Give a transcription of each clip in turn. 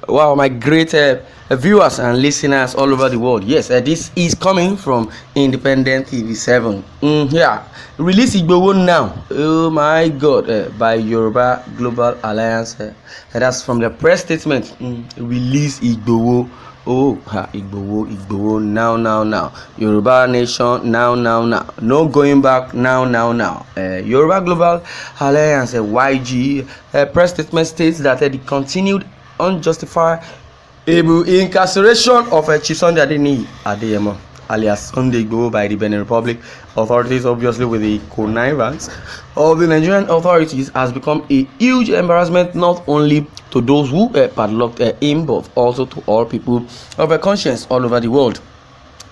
Wow, my great viewers and listeners all over the world. Yes, this is coming from Independent TV 7. Yeah, release Igboho now. Oh my God, by Yoruba Global Alliance. That's from the press statement. Release Igboho. Oh, Igboho, Igboho, now. Yoruba Nation, now. No going back, now. Yoruba Global Alliance, YG, press statement states that the continued unjustified incarceration of Chief Sunday Adeyemo alias Sunday Igboho by the Benin Republic authorities, obviously with the connivance of the Nigerian authorities, has become a huge embarrassment not only to those who padlocked him but also to all people of a conscience all over the world.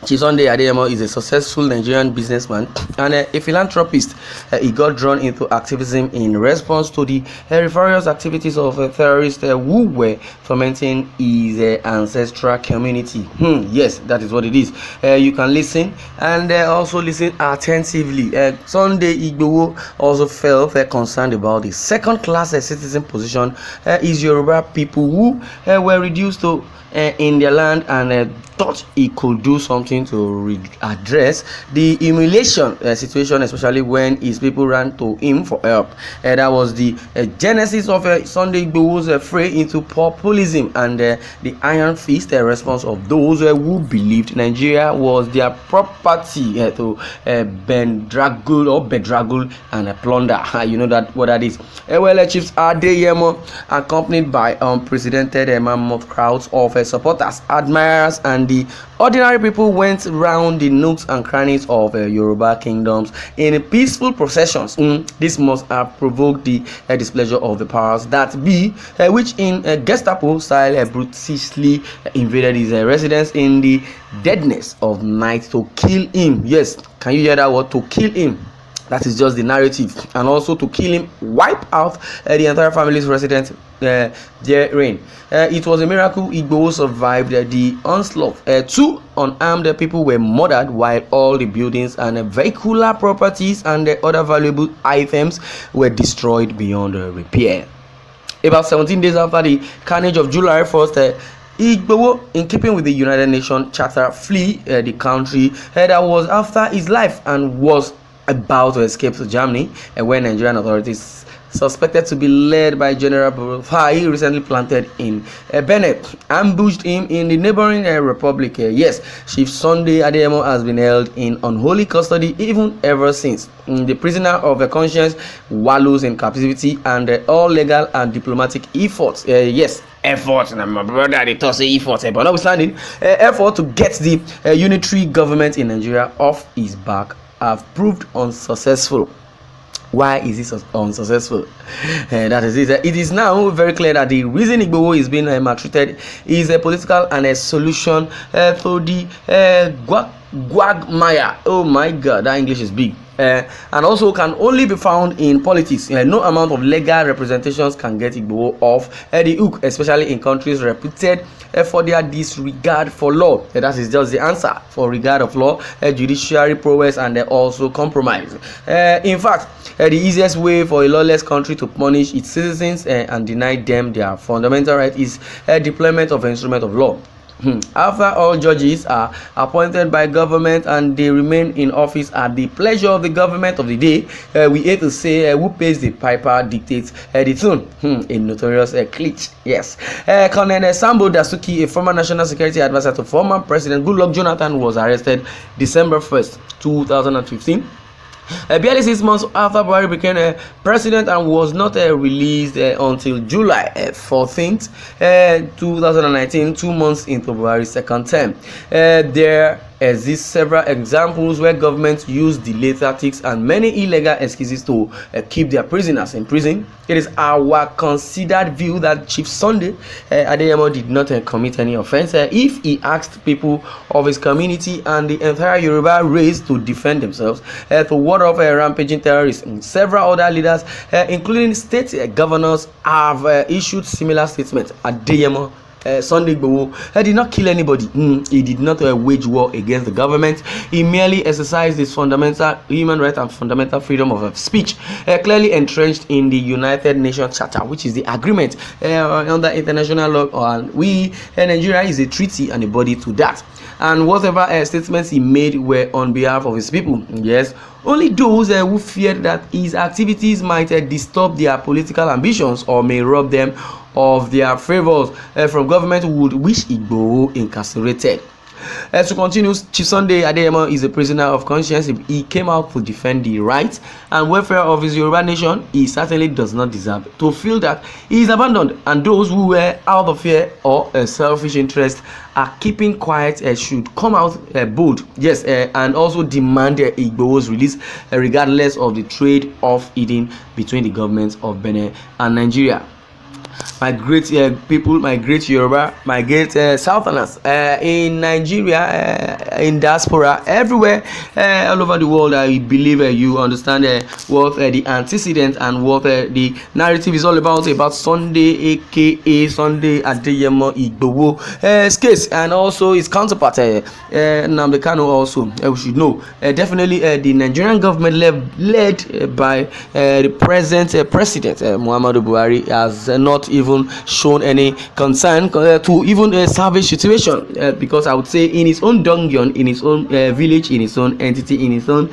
Chief Sunday Adeyemo is a successful Nigerian businessman and a philanthropist. He got drawn into activism in response to the nefarious activities of terrorists who were tormenting his ancestral community. Yes, that is what it is. You can listen and also listen attentively. Sunday Igboho also felt concerned about the second-class citizen position is Yoruba people who were reduced to in their land and thought he could do something to address the humiliation situation, especially when his people ran to him for help. That was the genesis of Sunday Igboho's fray into populism and the iron fist response of those who believed Nigeria was their property to bedraggle and plunder. You know that what that is. Chiefs Adeyemo, accompanied by unprecedented mammoth crowds of supporters, admirers, and the ordinary people, went round the nooks and crannies of Yoruba kingdoms in peaceful processions. This must have provoked the displeasure of the powers that be, which in Gestapo style brutally invaded his residence in the deadness of night to kill him. Yes, can you hear that word? To kill him. That is just the narrative, and also to kill him, wipe out the entire family's residence therein. It was a miracle Igboho survived the onslaught. Two unarmed people were murdered, while all the buildings and vehicular properties and other valuable items were destroyed beyond repair. About 17 days after the carnage of July 1st, Igboho, in keeping with the United Nations Charter, flee the country that was after his life and was about to escape to Germany, when Nigerian authorities suspected to be led by General Buhari, recently planted in Benin, ambushed him in the neighboring republic. Yes, Chief Sunday Adeyemo has been held in unholy custody even ever since. The prisoner of conscience wallows in captivity, and all legal and diplomatic efforts, effort, and my brother they talk say effort, but notwithstanding effort to get the unitary government in Nigeria off his back have proved unsuccessful. Why is this unsuccessful? That is it. It is now very clear that the reason Igboho is being maltreated is a political and a solution to the quagmire. Oh my God, that English is big. And also can only be found in politics. No amount of legal representations can get Igboho off the hook, especially in countries reputed for their disregard for law. That is just the answer. For regard of law, judiciary prowess, and also compromise. In fact, the easiest way for a lawless country to punish its citizens and deny them their fundamental right is deployment of an instrument of law. After all, judges are appointed by government and they remain in office at the pleasure of the government of the day. We hate to say who pays the piper dictates the tune. A notorious cliché. Yes. Colonel Sambo Dasuki, a former national security advisor to former President Goodluck Jonathan, was arrested December 1st, 2015. Barely 6 months after Buhari became president, and was not released until July 14th, 2019, 2 months into Buhari's second term. There exist several examples where governments use delay tactics and many illegal excuses to keep their prisoners in prison. It is our considered view that Chief Sunday Adeyemo did not commit any offense if he asked people of his community and the entire Yoruba race to defend themselves to ward off rampaging terrorists. Several other leaders, including state governors, have issued similar statements. Adeyemo Sunday Igboho did not kill anybody. He did not wage war against the government. He merely exercised his fundamental human right and fundamental freedom of speech, clearly entrenched in the United Nations Charter, which is the agreement under international law. And Nigeria is a treaty and a body to that. And whatever statements he made were on behalf of his people. Yes, only those who feared that his activities might disturb their political ambitions or may rob them of their favors from government would wish Igboho incarcerated. To continue, Chief Sunday Adeyemo is a prisoner of conscience. He came out to defend the rights and welfare of his Yoruba nation. He certainly does not deserve to feel that he is abandoned, and those who were out of fear or selfish interest are keeping quiet should come out bold, yes, and also demand Igboho's release, regardless of the trade-off hidden between the governments of Benin and Nigeria. My great people, my great Yoruba, my great Southerners in Nigeria, in diaspora, everywhere, all over the world. I believe you understand what the antecedent and what the narrative is all about Sunday, aka Sunday Adeyemo Igboho case, and also his counterpart Nnamdi Kanu. Also, we should know definitely the Nigerian government led by the present president Muhammadu Buhari has not even shown any concern to even a salvage situation, because I would say in his own dungeon, in his own village, in his own entity, in his own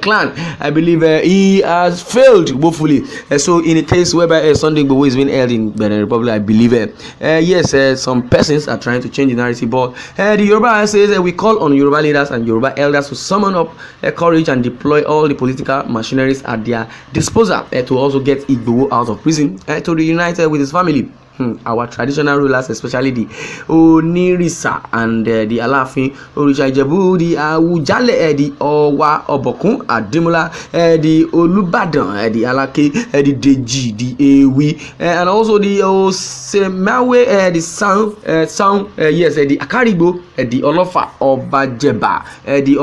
clan, I believe he has failed woefully. So in a case whereby Sunday Igboho is being held in Benin Republic, I believe yes, some persons are trying to change the narrative, but the Yoruba says we call on Yoruba leaders and Yoruba elders to summon up courage and deploy all the political machineries at their disposal to also get Igboho out of prison, to reunite with his family. Our traditional rulers, especially the Onirisa and the Alafin, Orisha Ijebu, the Awujale, the Owa Obokun, Ademola, the Olubadan, the Alake, the Deji, the Ewi, and also the Osemawe, the Sound, yes, the Akaribo, the Olofa, Obajeba, the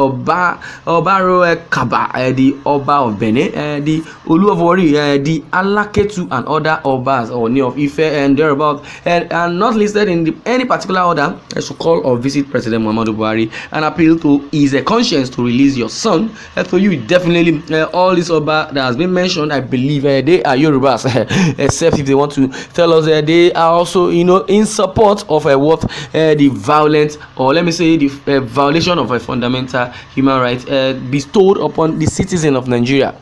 Obaro Kaba, the Oba of Benin, the Olu of Wari, the Alaketu, and other Obas or Ni of Ife and about and not listed in any particular order. I should call or visit President Muhammadu Buhari and appeal to his conscience to release your son. For you, definitely all this Oba that has been mentioned, I believe they are Yorubas, except if they want to tell us they are also, in support of what the violent, or let me say the violation of a fundamental human right bestowed upon the citizen of Nigeria.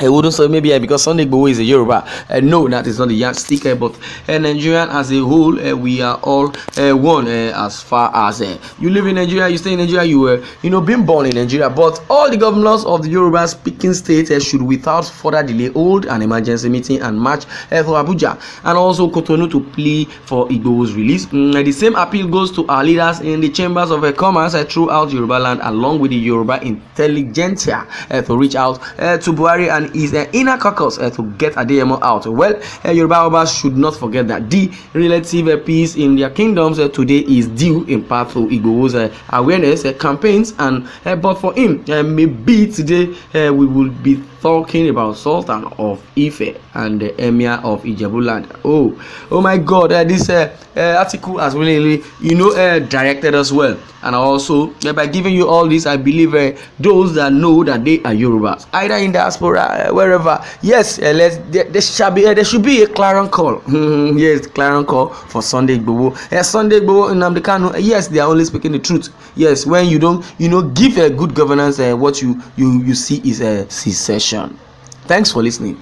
I wouldn't say maybe because Sunday Igboho is a Yoruba. No, that is not the yardstick, but Nigerian as a whole, we are all one as far as you live in Nigeria, you stay in Nigeria, you were being born in Nigeria. But all the governors of the Yoruba speaking states should without further delay hold an emergency meeting and march for Abuja and also Cotonou to plea for Igboho's release. The same appeal goes to our leaders in the chambers of commerce throughout Yoruba land, along with the Yoruba intelligentsia to reach out to Buhari and his inner caucus to get Adeyemo out. Well, Yoruba Obas should not forget that the relative peace in their kingdoms today is due in part to Igboho's awareness campaigns, and but for him, maybe today we will be talking about Sultan of Ife and the Emir of Ijebuland. Oh my God! This article has really, directed us well, and also by giving you all this, I believe those that know that they are Yorubas, either in diaspora, wherever. Yes, there should be a clarion call. Yes, clarion call for Sunday Igboho. Sunday Igboho and Nnamdi Kanu. Yes, they are only speaking the truth. Yes, when you don't, give a good governance, what you see is a secession. Thanks for listening.